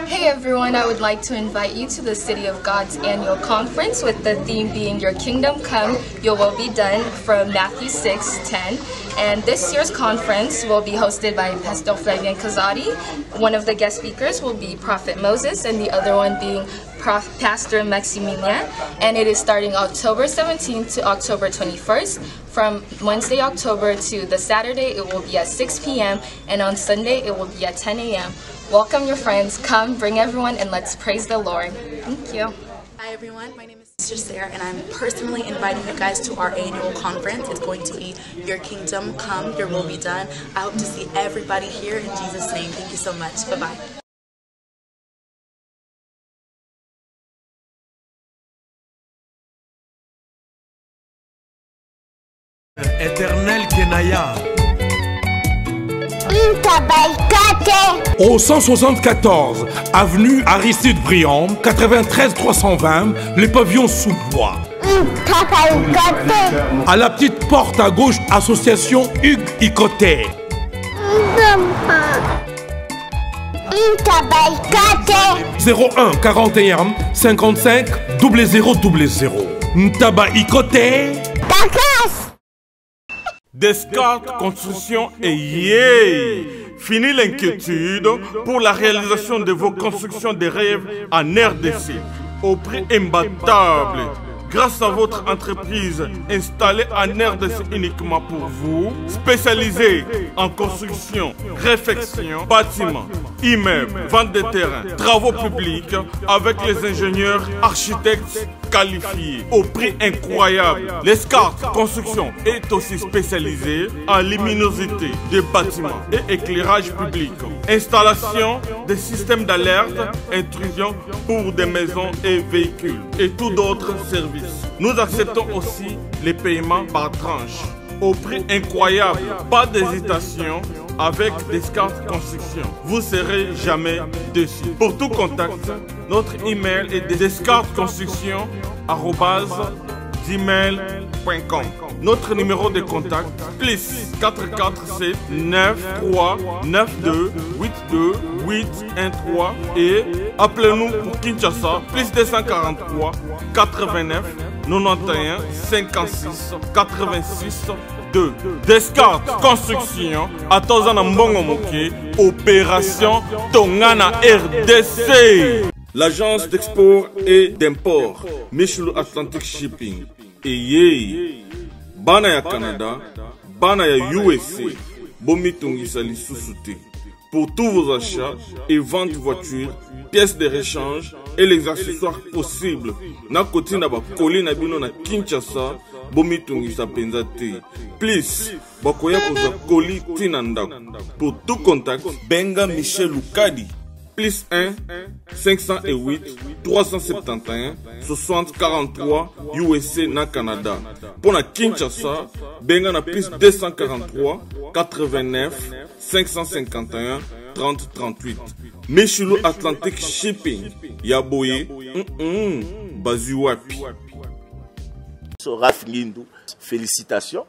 Hey everyone, I would like to invite you to the City of God's annual conference with the theme being Your Kingdom Come, Your Will Be Done from Matthew 6:10. And this year's conference will be hosted by Pastor Flavien Kazadi. One of the guest speakers will be Prophet Moses and the other one being Pastor Maximilian. And it is starting October 17th to October 21st. From Wednesday, October to the Saturday, it will be at 6 p.m. and on Sunday, it will be at 10 a.m. Welcome your friends, come, bring everyone, and let's praise the Lord. Thank you. Hi everyone, my name is Sister Sarah and I'm personally inviting you guys to our annual conference. It's going to be Your Kingdom Come, Your Will Be Done. I hope to see everybody here in Jesus' name. Thank you so much. Bye-bye. Éternel Kenaya. Au 174 avenue Aristide Briand, 93 320, les pavillons sous bois. À la petite porte à gauche, association Hugues Icoté. 01 41 55 0000. Ntaba Icoté. Descartes Construction et yeah! Fini l'inquiétude pour la réalisation de vos constructions de rêves en RDC au prix imbattable. Grâce à votre entreprise installée en RDC uniquement pour vous, spécialisée en construction, réfection, bâtiments, immeubles, vente de terrains, travaux publics avec les ingénieurs architectes qualifiés au prix incroyable. Descartes Construction est aussi spécialisée en luminosité des bâtiments et éclairage public, installation des systèmes d'alerte, intrusion pour des maisons et véhicules et tout d'autres services. Nous acceptons aussi les paiements par tranche au prix incroyable. Pas d'hésitation avec Descartes Construction. Vous ne serez jamais déçus. Pour tout contact, notre email est descartesconstruction@gmail.com. Notre numéro de contact plus 447 93 92 82 813 et appelez-nous pour Kinshasa plus 243 89 91 56 86 2. Descartes Construction à Tozana Mbongo Moké, opération Tongana RDC. L'agence d'export et d'import Michelo Atlantic Shipping et yé bana ya Canada, bana ya USA, bomitungisa lisusu. Pour tous vos achats et ventes de voitures, pièces de rechange et les accessoires possibles. Na koti na ba koli na bino na Kinshasa, bomitungisa penza te. Please, bakoya koza koli tina ndako. Pour tout contact, benga Michel Lukadi. Plus 1 508 371 60 43 USA na Canada. Pour na Kinshasa, benga na plus 243 89 551 30 38. Michelo Atlantic Shipping. Yaboye, Bazuapi. Raph Ngindou, félicitations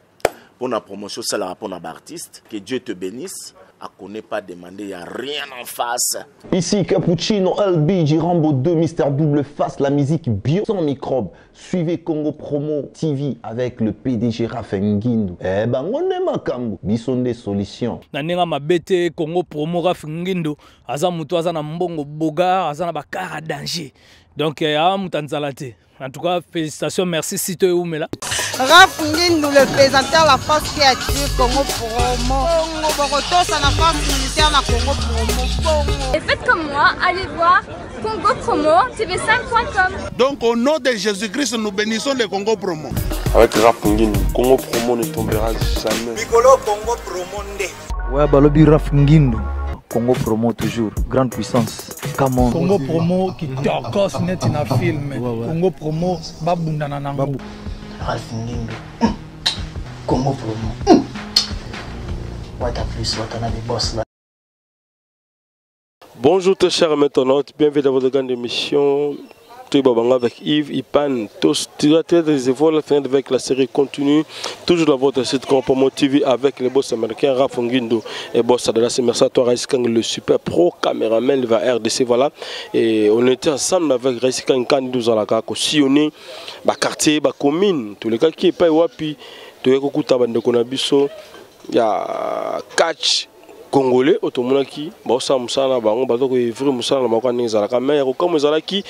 pour la promotion, c'est la rapport d'artiste. Que Dieu te bénisse. À connaît pas demander, il n'y a rien en face. Ici Cappuccino, LBG, Rambo 2, Mister Double Face, la musique bio sans microbes. Suivez Congo Promo TV avec le PDG Raph Ngindou. Eh ben, on est makambo. Bison des solutions. Nanenga mabete Congo Promo Raph Ngindou. Aza mutu aza na mbongo boga, aza na bakara danger. Donc, awa mutanzalate. En tout cas, félicitations, merci Sito et Oumela. Raph Ngindou, le présentateur la force créative Congo Promo. Borotos à la force militaire na Congo Promo. Et faites comme moi, allez voir Congo Promo, tv5.com. Donc au nom de Jésus-Christ, nous bénissons le Congo Promo. Avec Raph Ngindou, Congo Promo ne tombera jamais. Bigolo Congo Promo nde. Ouais, balobi Raph Ngindou. Congo Promo toujours, grande puissance. Come Congo Promo qui torcos net in a film. Congo Promo babunda nanango. Raph Ngindou. Congo Promo. What a plus, what a boss là. Bonjour très chers internautes, bienvenue dans votre grande émission Toy Babanga avec Yves, Ipan, tous, avec la série continue. Toujours dans votre site Compromo TV avec les boss américains Raph Nguindo et boss Adela. Merci à toi, Raïs Kang, le super pro caméraman va RDC. Voilà. Et on était ensemble avec Raïs Kang, nous allons sillonner le quartier, la commune, tous les cas qui est pas wapi. Tout le monde il y a catch congolais automonaki baosa musala bango batoko evre musala makwa nzalaka mais comme ezalaki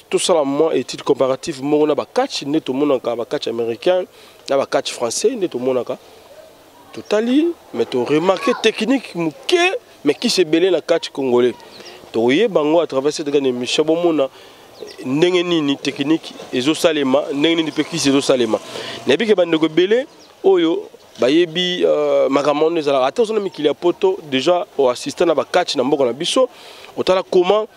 tout ça moi étude comparative mona ba catch ne to monaka ba catch américain na ba catch français ne to monaka totali mais to remarquer technique muke mais qui se belé la catch congolais to yé bango à travers cette grande émission bomona ndenge nini technique ezo salema ndenge nini pe qui ezo salema nebi ke bandeko belé oyo bayebi makamon ezala ata ozona mikili ya poto déjà au assistant na ba catch na mboko na biso otala comment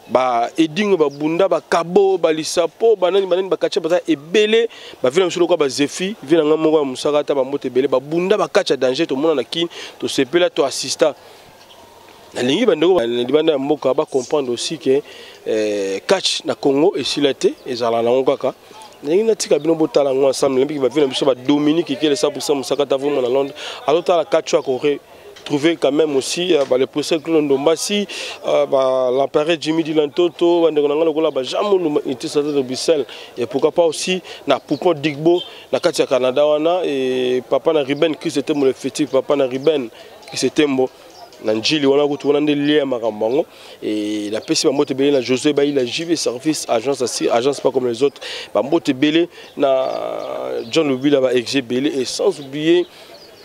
ba edingo ba bunda ba kabo ba lisapo banani ba catch ba ebele ba vina msolo kwa ba zefi vina ngamo kwa musaka ta ba moto ebele ba bunda ba catch danger to mona na kin to sepela to assistant na lingi bandeko libanda ya mboka ba comprendre aussi que catch na Congo esilate ezala na ngokaka Nous avons ensemble, Dominique qui est 100% Moussakata à Londres. Alors, la catch trouvé quand même aussi le procès de Ndombasi, l'appareil Jimmy Dilantoto, et pourquoi pas aussi na Poupon Digbo, na Katia Canada, et Papa na Riben qui c'était mon effectif, Papa na Riben qui c'était mon. Nanjili wana kutu wana ndeli makambango et la PC Bambote Belé na José Baï la JV service agence pas comme les autres Bambote Belé na John Lubila ba XG Belé et sans oublier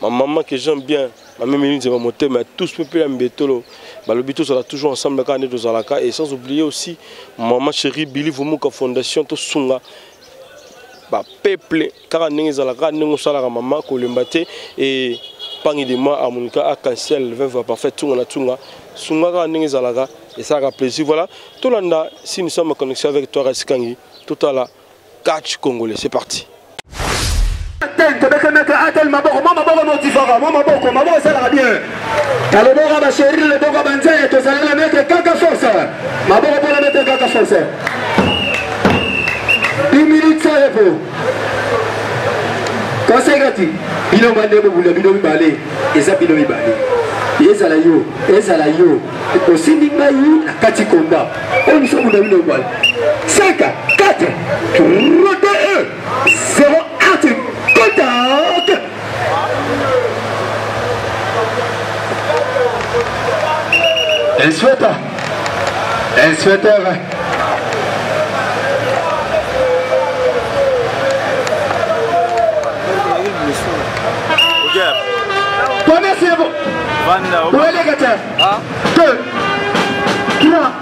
ma maman que j'aime bien ma même minute va monter mais tous peuple à Mbetolo ba le bito sera toujours ensemble quand on est dans la et sans oublier aussi maman chérie Billy Vumuka fondation to sunga ba peuple car ndenge za la ka ndenge sala ka maman ko lembate et pangi de moi à mon cas à cancel va parfait tout na tunga sunga ka ndenge za la ka et ça a plaisir voilà tout landa si nous sommes en connexion avec toi Raskangi tout à la catch congolais c'est parti Conseil bino bandeko bula bino mibale eza bino mibale ezala yo osindi ngai na kati komba oyo miso bula bino mibale 5 4 3 2 0 1 contact inspecteur c'est bon. 2, 3,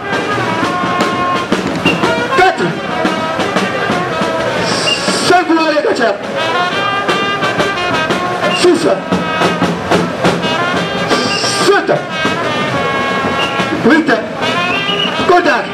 4, 5, 6, 7, 8, contact.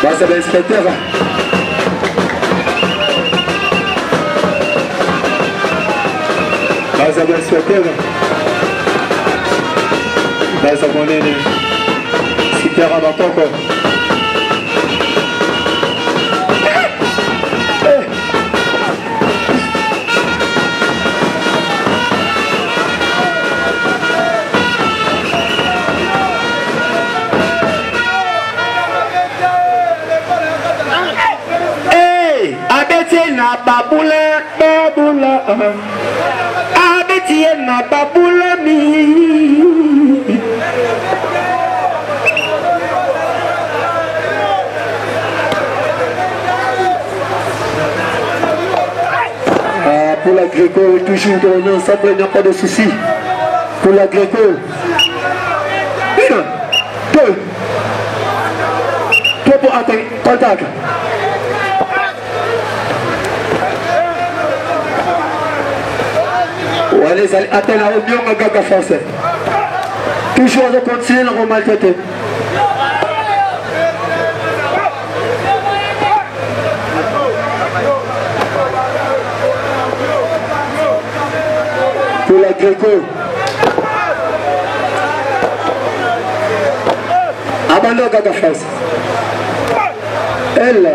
Basta l'inspecteur. Basta l'inspecteur. Basta monene. Super abatoko. Babula, Abetiena Babula mi. pour la Gréco, toujours on est ensemble, il n'y a pas de souci. Pour la Gréco. 1, 2, 3 pour atteindre. Contact. Allez, attends la réunion à Gaga français. Toujours de continuer à maltraiter. Pour la Gréco. Abandon Gaga France. Elle,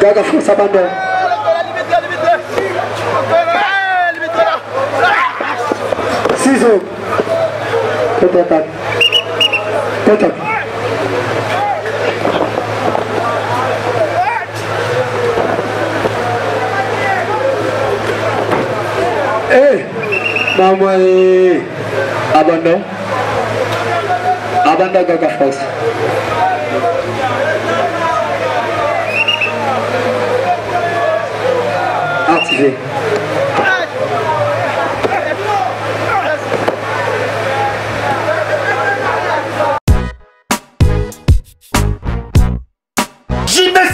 Gaga France, abandon. Ciseaux. Contre-attaque. Contre-attaque. Eh, maman, abandon. Abandon Gaga France. Activé.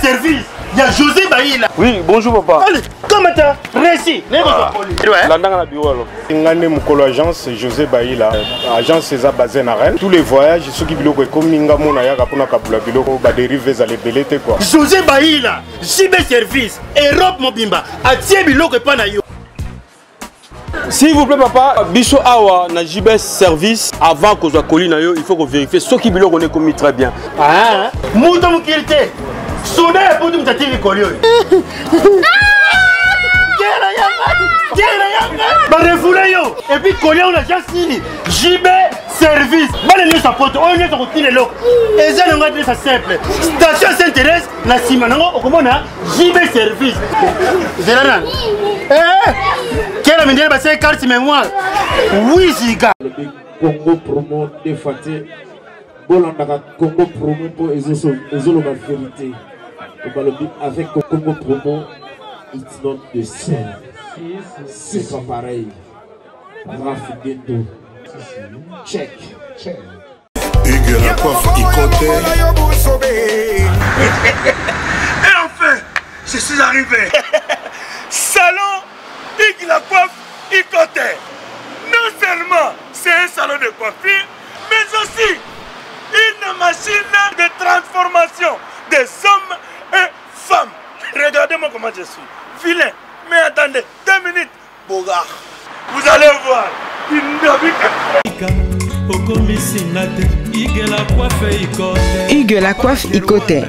Service, il y a José Baïla. Oui, bonjour papa. Allez, comment t'as réussi? La ndanga na bureau. Ngane mukolo agence José Baïla. Agence César basée na Rennes. Tous les voyages ceux qui biloko comme minga mona ya kapona kabula biloko ba dérive za les belete quoi. José Baïla, JB Service, Europe Mobimba, atie biloko pa na yo. S'il vous plaît papa, biso awa na JB Service avant qu'on soit collé na yo, il faut qu'on vérifie ce qui biloko on est commis très bien. Ah, muto mukirite. Soudain, pour nous t'attirer collé. Et puis collé on a déjà signé. JB Service. Bonne nuit sa pote. On est sur le loc. Et ça nous va ça simple. Station s'intéresse la Simanango au comment on JB Service. Zélan. Quelle amène bah c'est carte mémoire. Oui Ziga. Congo promo défaté. Bolanda Congo promo pour ezolo ma vérité. Avec Congo promo, it's not the same. C'est pas pareil. Rafigeto. Check. Hugues la coiffe Ikoté. Et enfin, je suis arrivé. Salon Hugues la coiffe Ikoté. Non seulement c'est un salon de coiffure, mais aussi une machine de transformation des hommes et femmes. Regardez-moi comment je suis. Vilain. Mais attendez, 2 minutes. Bogart. Vous allez voir. Hugues la coiffe Ikoté.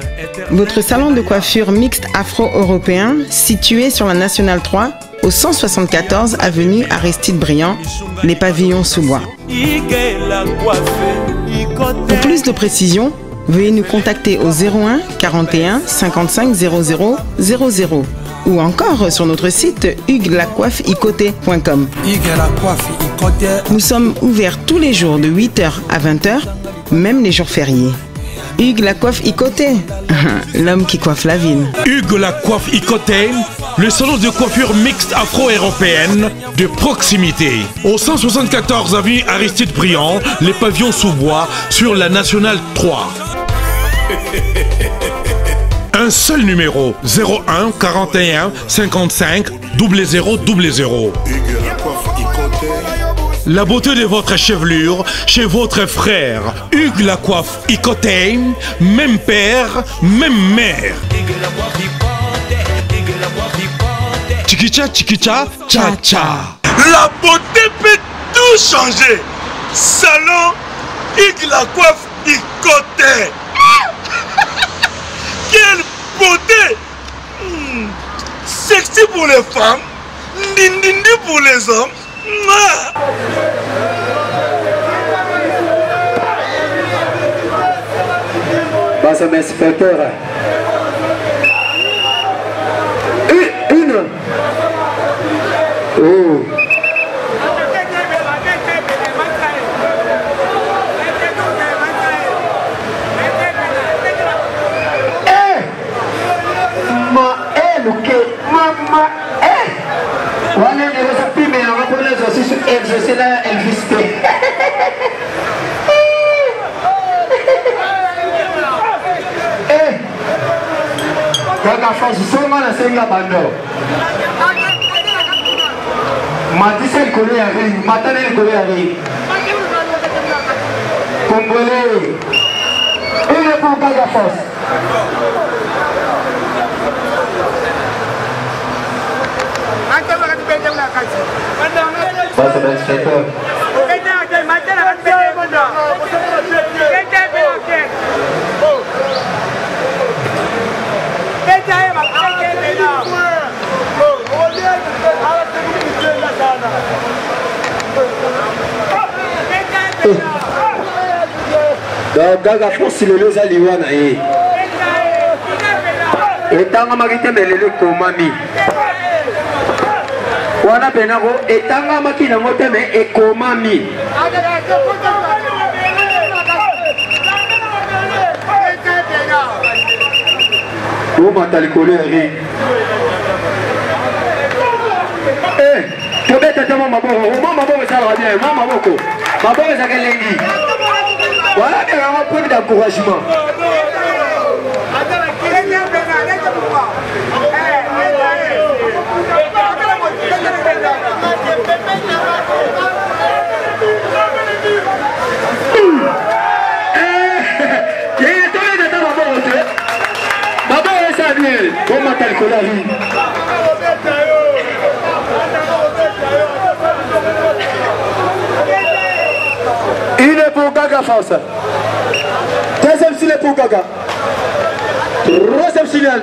Votre salon de coiffure mixte afro-européen situé sur la Nationale 3 au 174 avenue Aristide Briand, les pavillons sous bois. Pour plus de précisions, veuillez nous contacter au 01 41 55 00 00 ou encore sur notre site hugueslacoiffeikoté.com. Nous sommes ouverts tous les jours de 8h à 20h, même les jours fériés. Hugues la coiffe Ikoté, l'homme qui coiffe la ville. Hugues la coiffe Ikoté, le salon de coiffure mixte afro-européenne de proximité. Au 174 avenue Aristide Briand, les pavillons sous bois sur la Nationale 3. Un seul numéro, 01 41 55 00 00. La beauté de votre chevelure chez votre frère. Hugues la coiffe Ikoté, même père, même mère. Chikicha, chikicha, cha cha. La beauté peut tout changer. Salon Hugues la coiffe Ikoté. Quelle beauté! Sexy pour les femmes, dindindi pour les hommes. Basse inspecteur. Une. Oh. Mama, c'est là Elvis T. Kaka force soma na senga bando. Matisse el collé à ring, matane el collé à ring. Congolais. Il est pour Kaka force. Passe le inspecteur. Donc Gaga force le loza liwana ye. Etanga makite melele komami. Wana benako etanga makina moteme ekomami. Bo matali koleri. Tobeta tamo maboko, maboko ça bien, maboko. Maboko ça kelengi. Voilà un peu d'encouragement. Il est pour Gaga France. Deuxième signal pour Gaga. Troisième signal.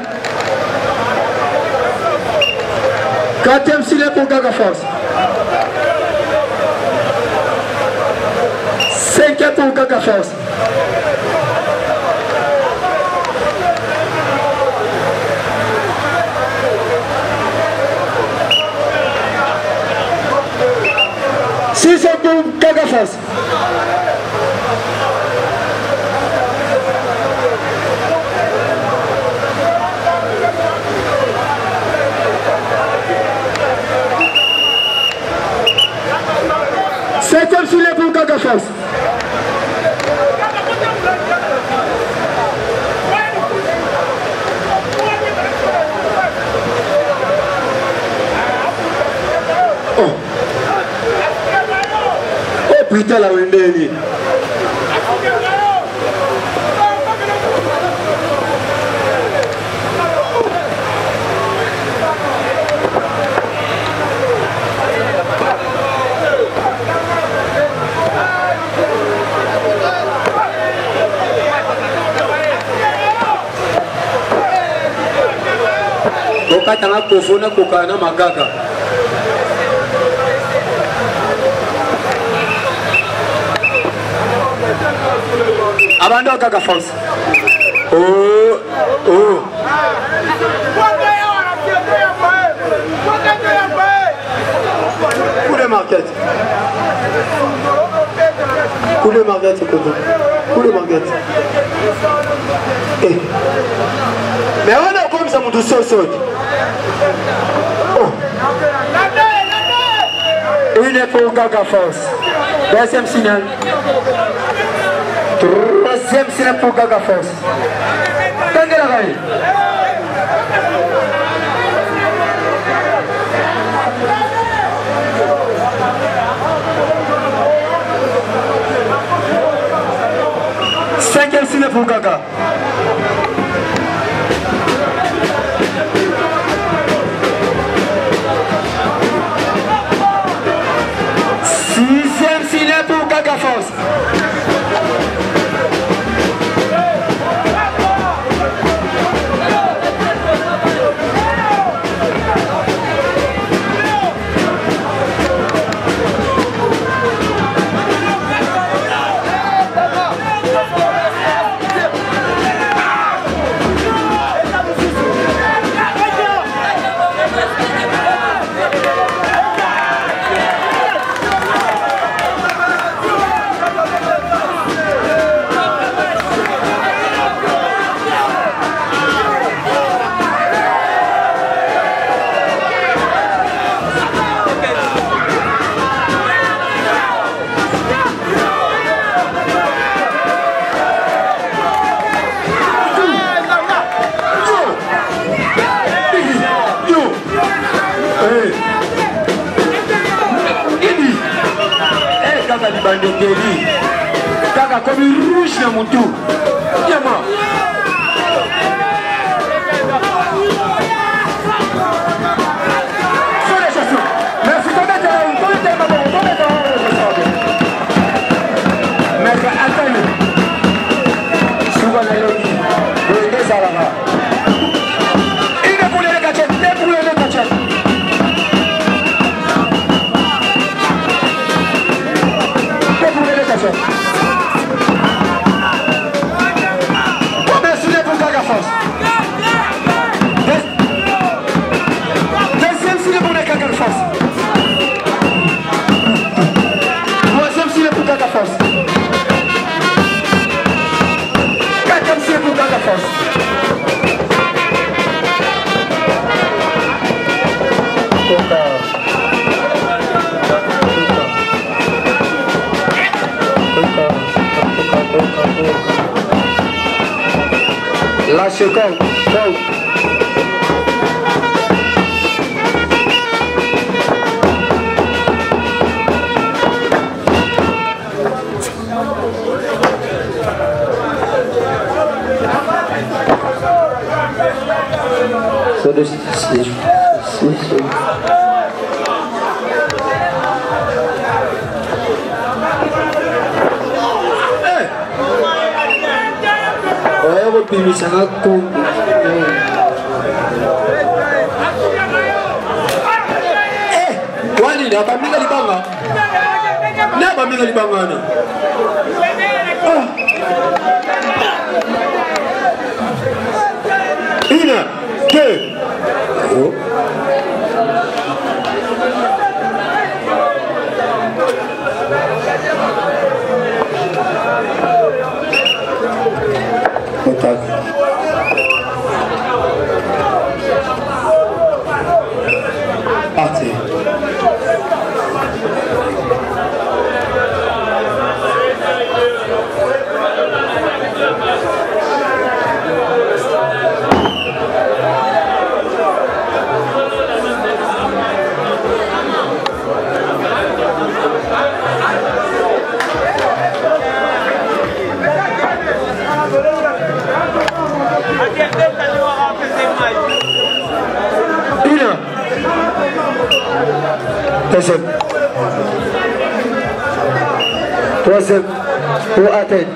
Quatrième signal pour Gaga France. Cinquième pour Gaga France. Sixième pour Gaga France. Septième filet pour Gaga France. Oh putain la Wendeni. Okatanga kofona kokana magaga. Abandon Gaga France. Oh, oh. Coup de marquette. Coup de marquette, c'est quoi? Coup de marquette. Eh. Mais on a comme ça mon dossier au sol. Il est pour Gaga France. Deuxième signal. Troisième signal pour Gaga France. Tendez la raille. Cinquième signal pour Gaga. Sixième signal pour Gaga France. bandekeli kaka komi rouge na mutu yama Lâche go. So this is pimisanga kumbi wani na baminga libanga na baminga libanga na ina ke Parti. Deuxième. Troisième. Pour Athènes.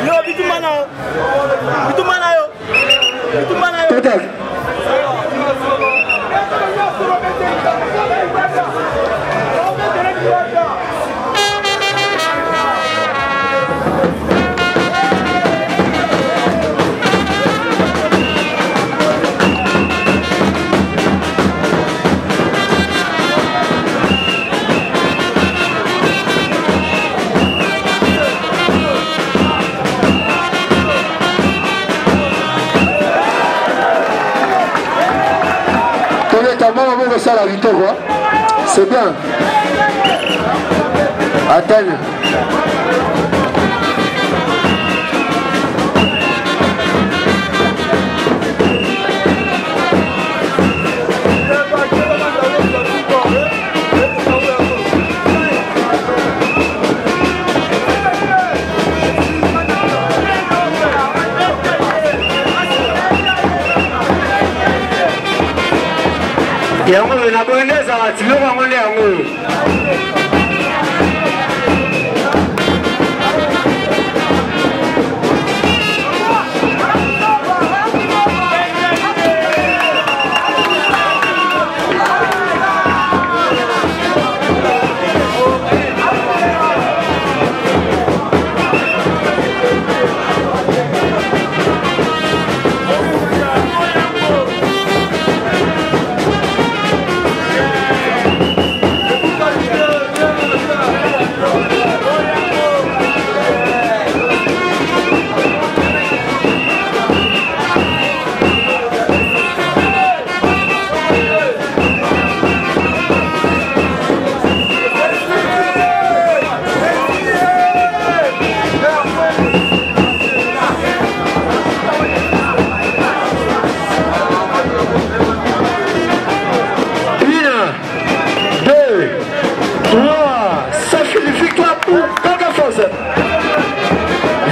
Yo, bitumana yo. Total. Ça la vite quoi, c'est bien. Athènes. yango na boendeza batilo bango le yango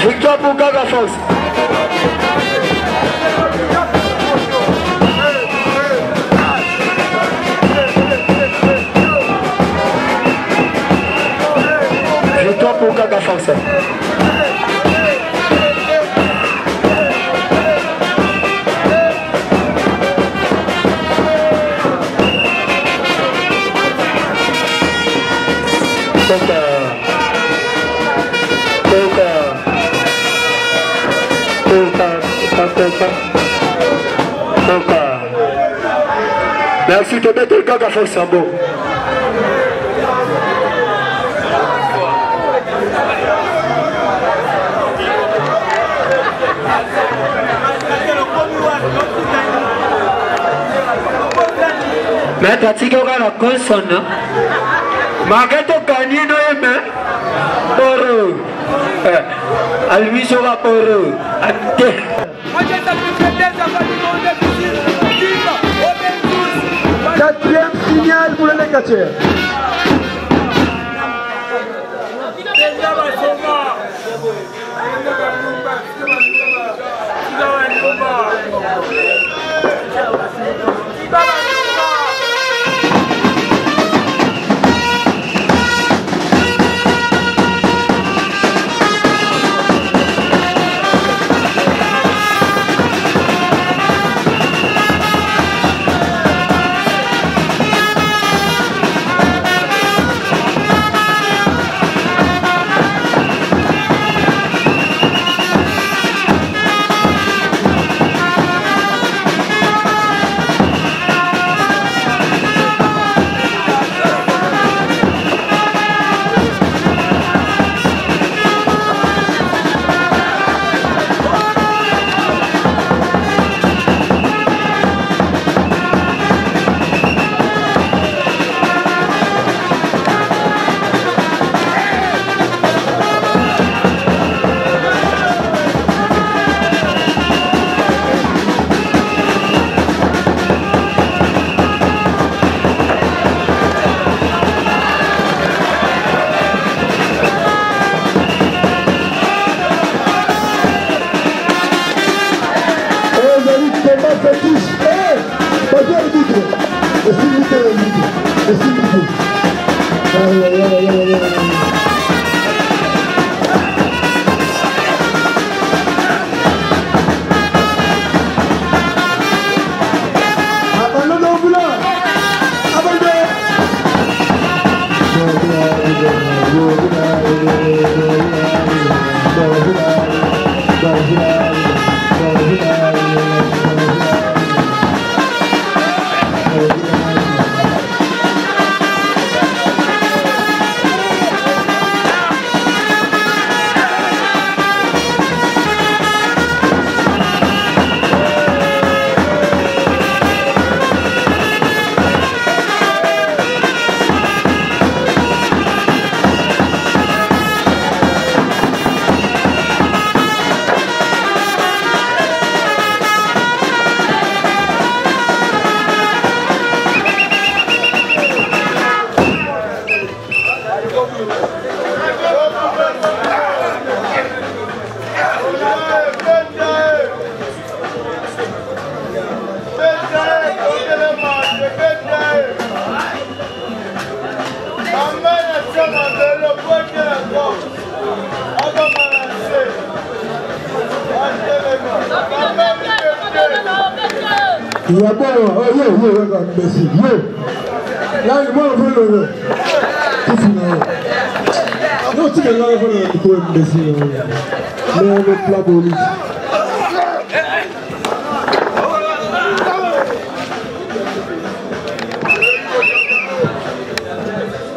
Victoire pour Gaga Fox. Victoire pour Gaga Fox. Merci de mettre le Gaga Fox en beau. Mais t'as dit qu'on a la consonne. Marguerite gagné no aimé. Poro. Almi sera poro. Quatrième signal pour les négatifs. Il y a pas merci. Là, moi, on veut le. Non, tu es là, on veut le plat bonus.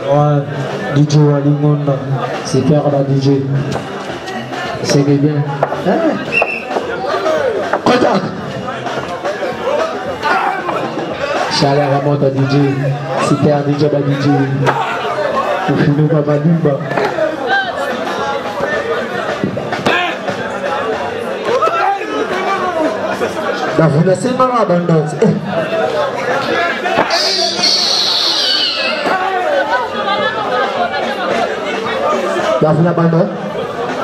Ouais, DJ Walimonda, super la DJ. C'est bien. Contact. Chaleur à monte DJ, super DJ la DJ. Pour finir par Badimba. La foule c'est marrant abondance. La foule abandonne.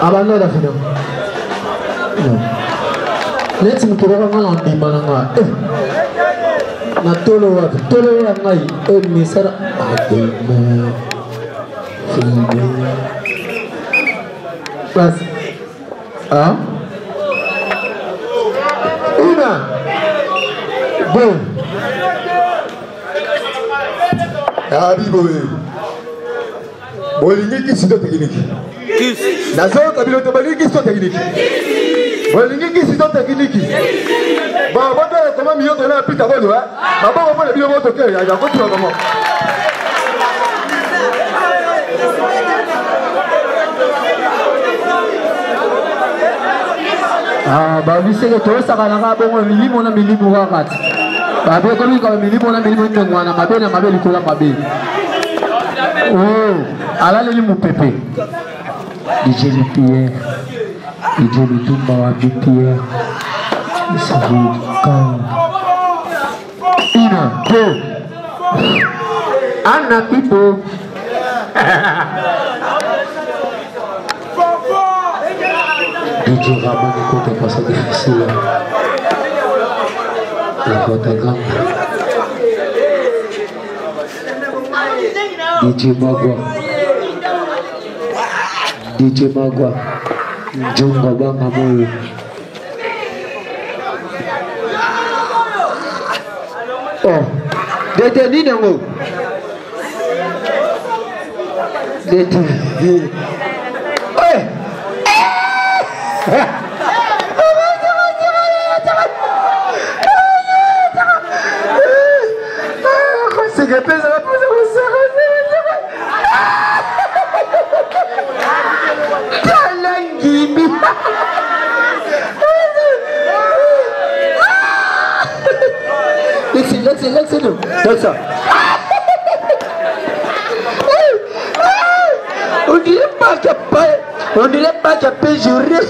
Abandonne la foule. Non. Let's me go on on the mananga. Na tolo ya ngai misara adema fini pas ah una bon abibo bolingi kisido tekniki nazo kabilo to bolingi kisido tekniki bolingi kisido tekniki ba baba koma miyo to na pita bodo ha baba ko le bi mo to ke ya ko tu ko mo ah ba vi se to sa kana ka bongo milimo na milimo ka kat ba be ko mi ko milimo na milimo ndo ngwana mabe na mabe likola mabe oh ala le mu pepe DJ Pierre DJ Lutumba wa Pierre c'est quand Ina, go. Anna people. DJ Ramon écoute pas ça difficile. La votre gang. DJ Magua. DJ Magua. Jonga banga moyo. Oh, détenu nango. Détenu. Ouais. C'est que ça va poser au cerveau. Kalangimi. Laissez-le. Comme ça. On dirait pas qu'il peut jurer.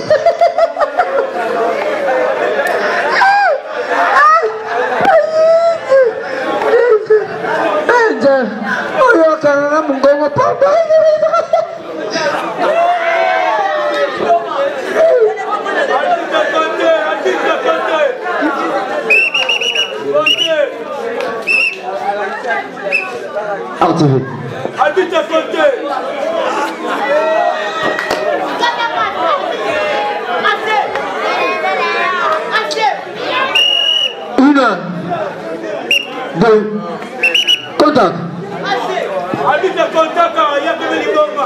Artivé. Habite à côté. Une, deux, contact. Habite à côté car il y a que les bombes.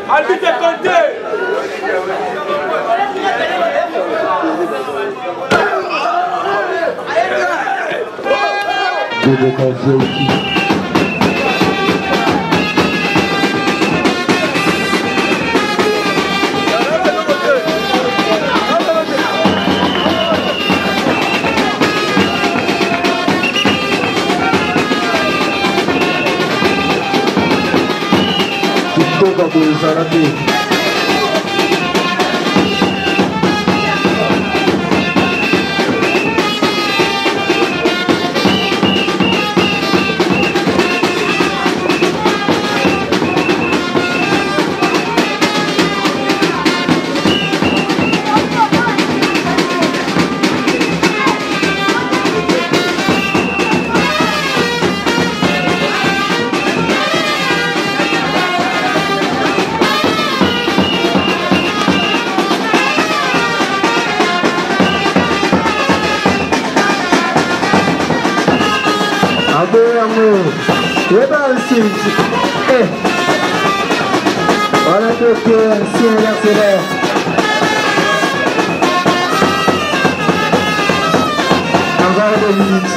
Habite à côté. Toca por Zarate. Voilà le cœur, si inversé. Encore 2 minutes.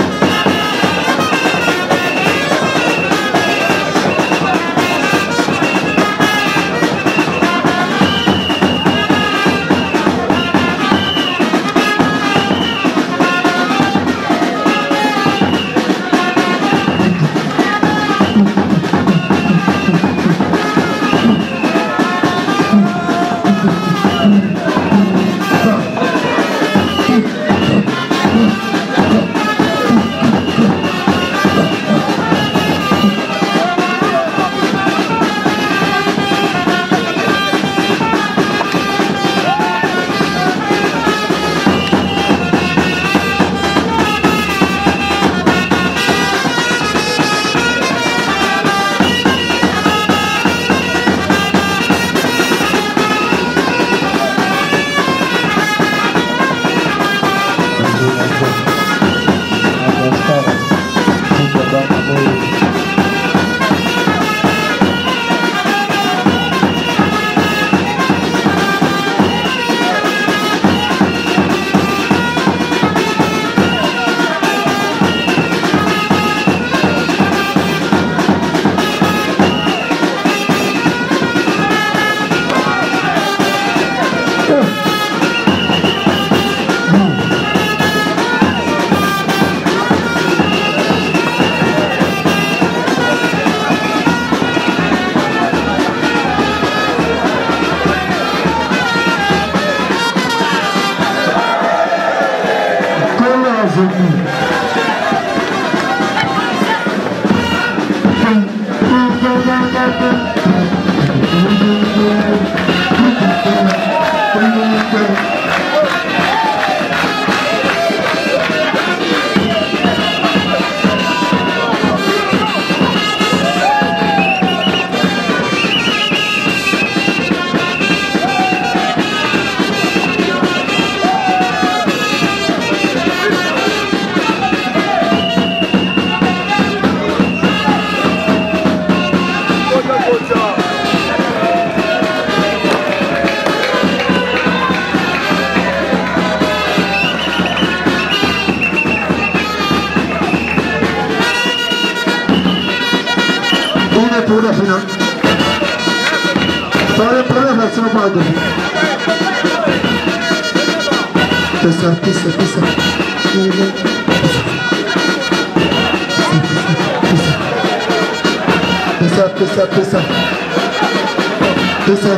Pour la finale. Pour la version pas de pesa. Pesa,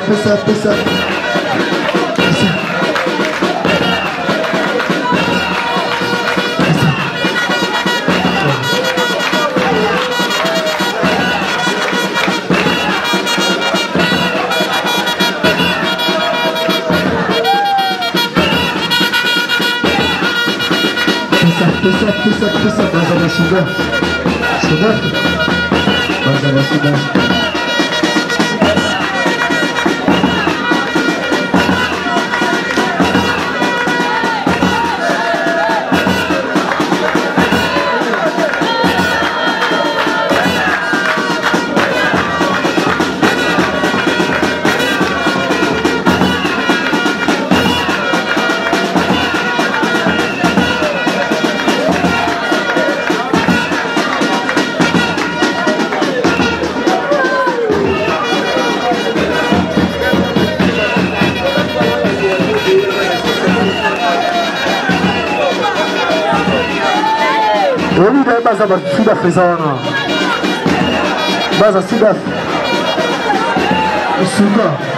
baza basida fezana baza sida suka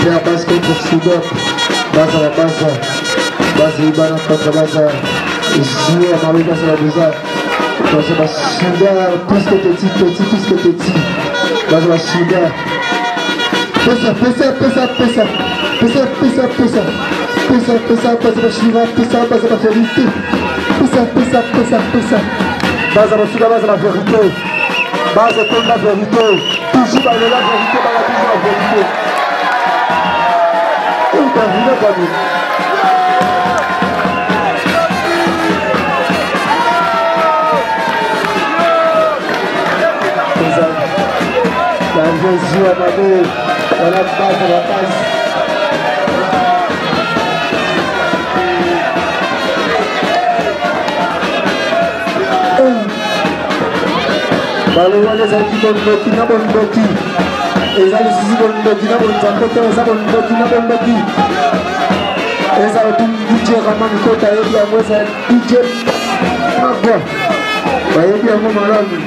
Super base contre Soudop. Base Ibana contre base. Jouer à Marie Base la Bouza. Base Souda. Plus que petit. Base Souda. Pesa. Base Shiva. Base la vérité. Pesa. Base la Souda, base la vérité. Base comme la vérité. Toujours dans la vérité, dans la vérité. La Jésus à Mabé, dans la base. Baloua les amis bonboti na bonboti. Eza les bonboti na bonboti. Eza bonboti na bonboti. Eza tout DJ Raman Kota ebi amweza DJ Magwa. Ba ebi amo malamu.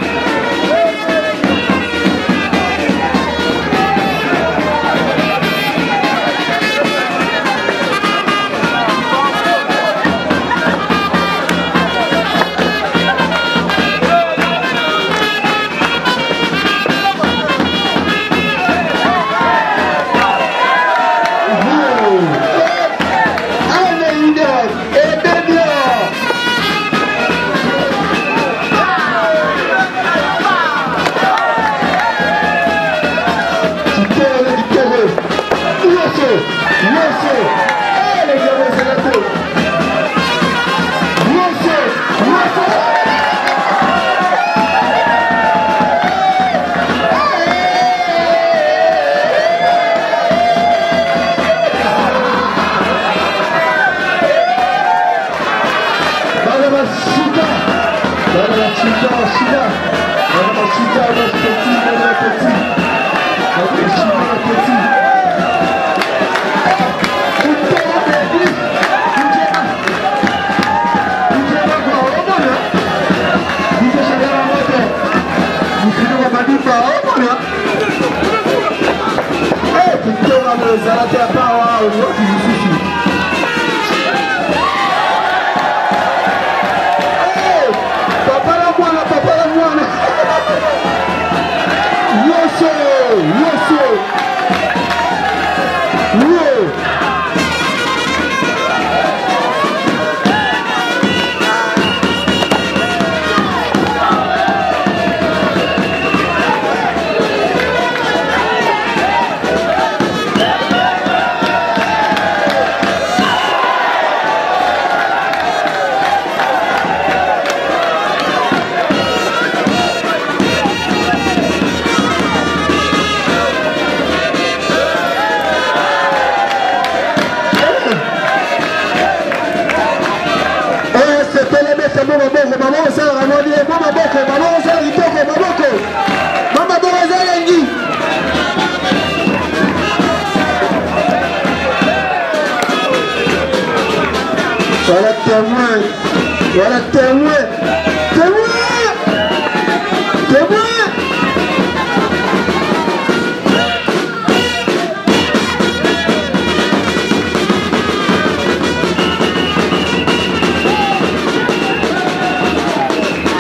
Voilà témoin.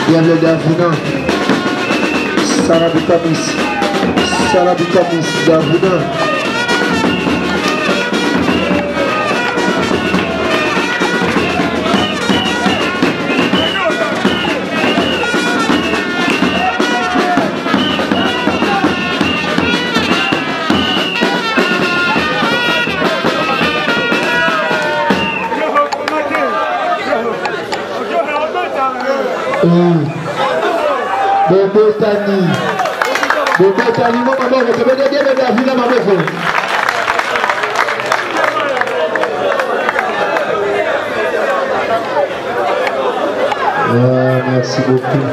Diable d'Avina, Sarabitamis d'Avina. Bébé Tani. Bébé Tani, moi, maman, je vais te dire de la vie, maman. Merci beaucoup.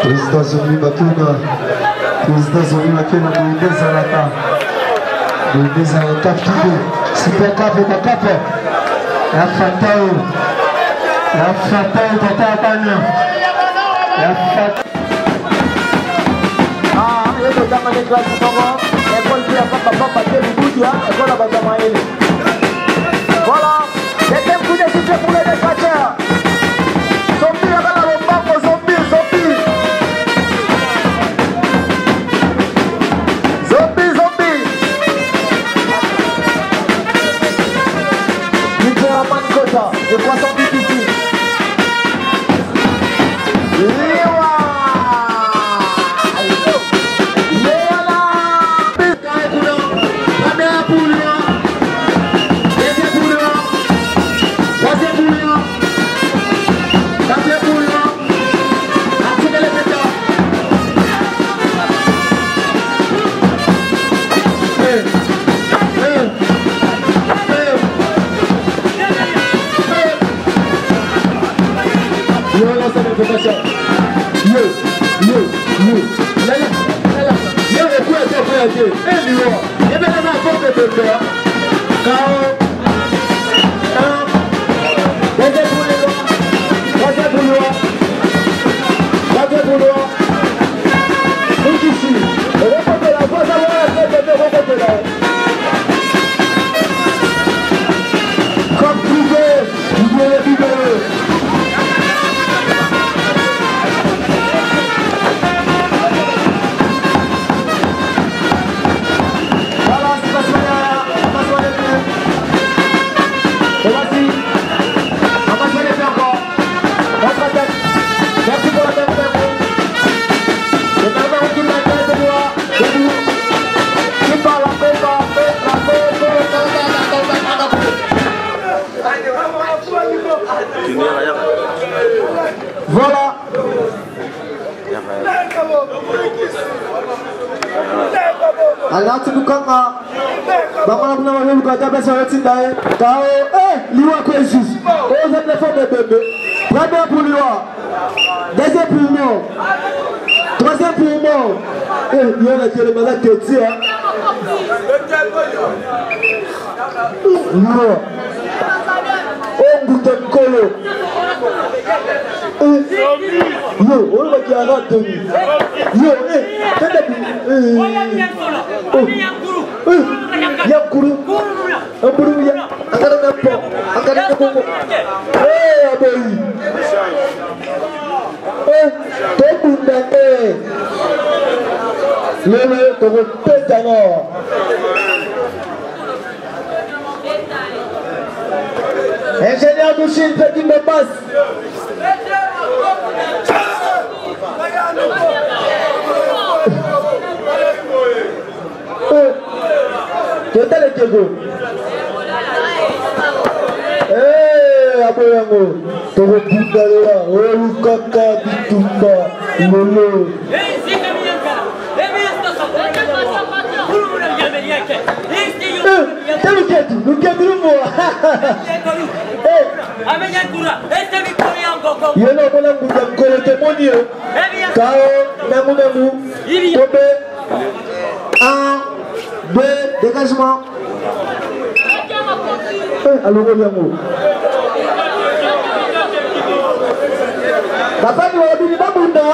Président Zumi Matuna. Président Zumi Matuna, Bébé Zalata. Bébé Zalata, Super Cap, Bébé Cap. La Fatao. La Fatao, Tata Abana. La Fatao. Ah, il y a des gens qui ont été là. École qui a fait papa, école à Batamaïle. Voilà. Deuxième coup de sifflet pour les défenseurs. Zombie, là, dans le banc, zombie. De 300 ici. Voilà. Alors tu nous connais. Maman nous avons vu quand tu as dit d'ailleurs. Car Liwa Kouéjus. Aux autres les femmes de bébé. Premier pour Liwa. Deuxième pour moi. Troisième pour moi. Il y a le malade qui est hein. Liwa. Oh Goutenkolo. Yo, on va dire à Tony. Yo, Yakuru. Aburu ya. Akara na po. Akara na po. Aboyi. Tobunda Lele to petano. Ingénieur Douchine, petit me passe. Qu'est-ce que tu veux? Aboyango, tu veux dire là, oh kaka bitumba, lolo. Yeno mona nguja mkolo temonio. Kao namu Tobe. 1, 2, dégagement. Alors Yango. Papa nous a dit Babunda.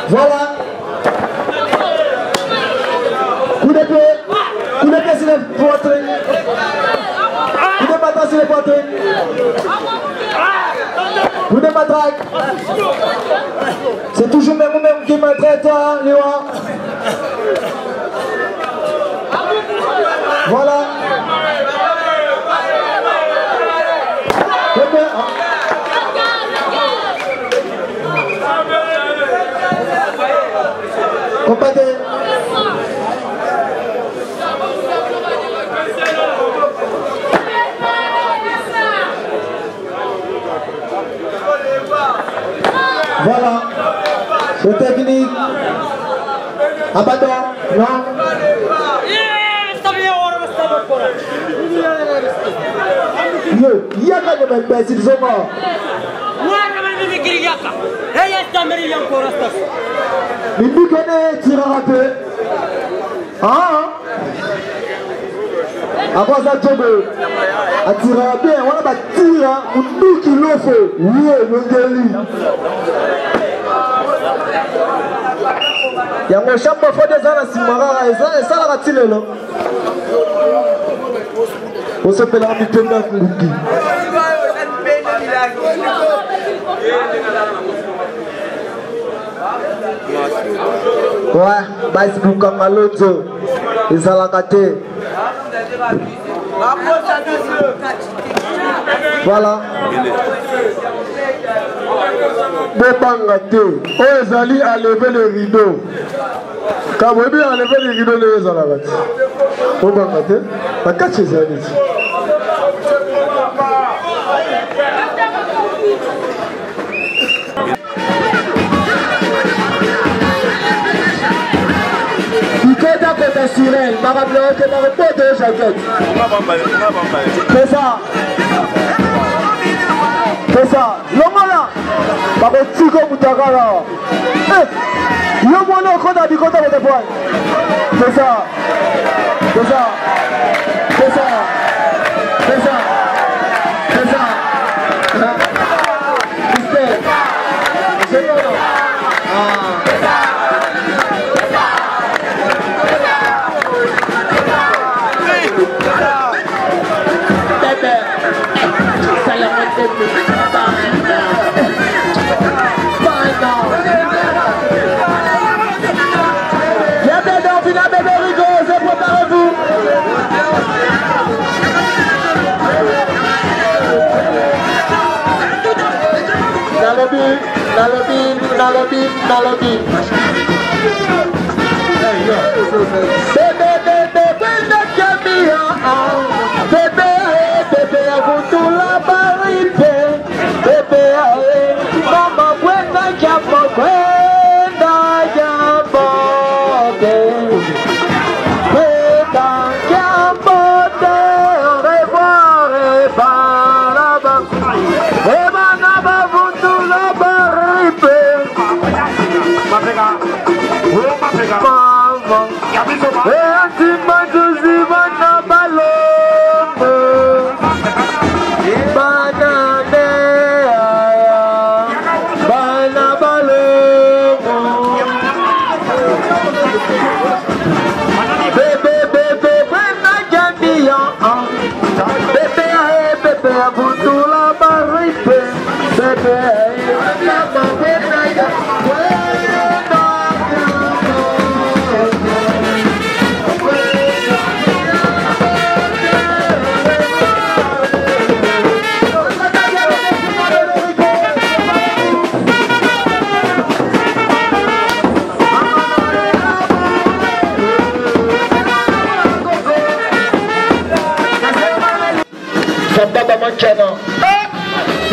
Voilà. Coup de pied sur les poitrines. Coup de patin sur les poitrines. Coup de matraque. C'est toujours même qui maltraite toi, Léo. Voilà. Combattez. Le technique. Abadan, non. Yo, yaka de mes pères, ils sont morts. Bibi connaît, tire un peu. Ah, avant ça, Djogo, a tiré bien, on a tiré, on nous qui l'ont fait. Oui, le délit. Il y a un champ de fois des ans à Simara, et ça l'a tiré là. On se fait la vie de la Kouki. Ouais, Facebook comme à l'autre, ils ont la gâté. Voilà. Bébangate, ils allaient à lever le rideau. Quand vous avez enlevé le rideau, ils ont la gâté. Bébangate, pas qu'à chez eux. Sirène, Marablanc, qui m'a répondu de jaquette. C'est ça. C'est ça. L'homme-là, par le tico Moutagala. Le mono qu'on a dit qu'on a de points. C'est ça. C'est ça. C'est ça. C'est ça. C'est ça. C'est ça.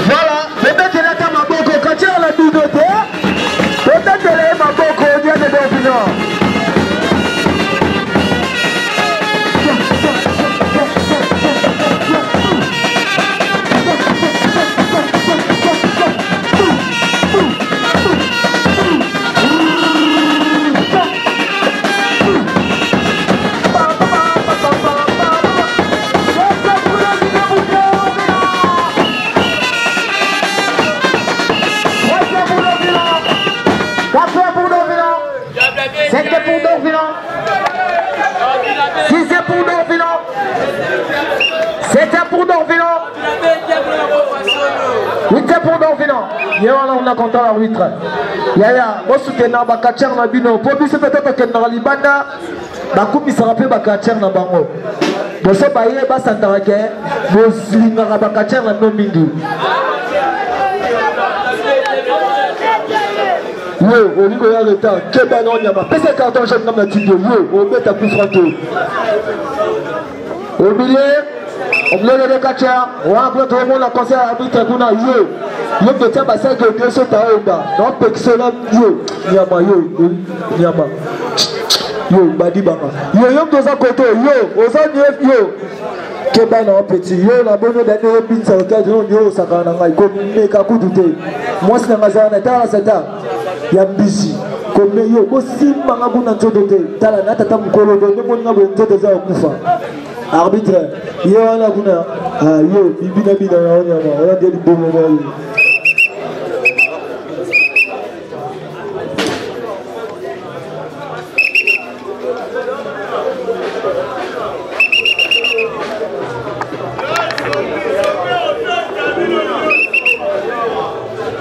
Voilà, peut-être qu'il a ta maboko, quand tu as la doudoté, peut-être qu'il a ma boko, il y a des opinions. C'était pour Dorvilan. Si c'est pour Dorvilan. C'était pour Dorvilan. Oui, c'est pour Dorvilan. On a compté l'arbitre. Yaya, moi soutenir Bakacher Nabino. Pour lui, c'est peut-être que dans Libanda, Bakoumi se rappelle Bakacher Nabango. Pour ce bail, Bassantarake, Boslinga Bakacher Nabomingi. Yo, au niveau de l'état, quel banon y a pas. Pèse le carton, j'aime la petite yo, au bête à plus frappé. Au milieu, omulele de kacha wanglo to mo na conseil arbitre kuna yo de tia basa que Dieu so taonda donc pexela yo nyama yo badi banga yo doza koto yo oza yo keba na petit yo na bono dane pinsa okaji yo sakana ngai ko meka kudute mwasi na ngazana ta sata ya mbisi comme yo ko simba ngabuna nzoto te tala na tata mukolo do ndemo ngabo nzoto za kufa arbitre yo wana kuna yo bibina bina na onyama ona de bomo mo.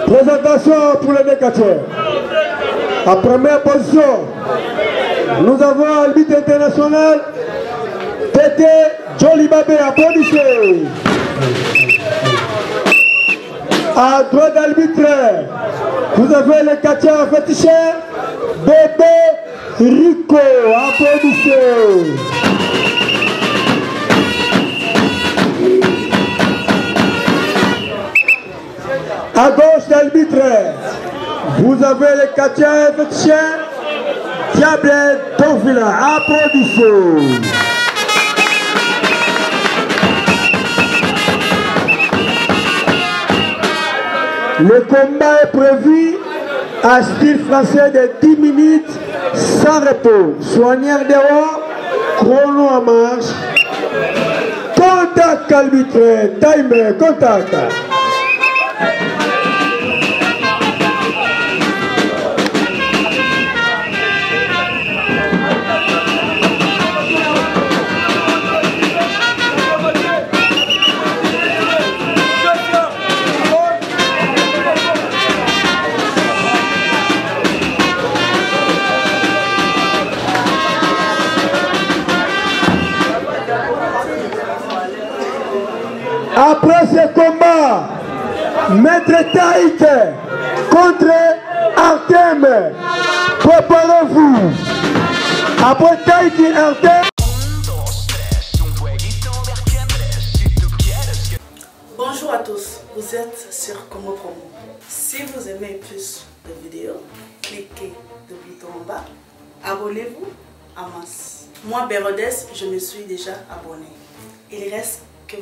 Présentation pour les décateurs. En première position, nous avons l'arbitre international Tété Jolibabé, applaudissez. À droite d'arbitre, vous avez le catcheur féticheur Bébé Rico, applaudissez. À gauche d'arbitre, vous avez le catcheur féticheur Diable Tonfila, applaudissez. Le combat est prévu à style français de 10 minutes sans repos. Soigneur de roi, chrono en marche. Contact arbitre, timer, contact. Après ce combat, Maître Taïk contre Artem, préparez-vous. Après Taïk et Artem. Bonjour à tous, vous êtes sur Congo Promo. Si vous aimez plus de vidéos, cliquez le bouton en bas, abonnez-vous en masse. Moi, Bérodès, je me suis déjà abonné. Il reste que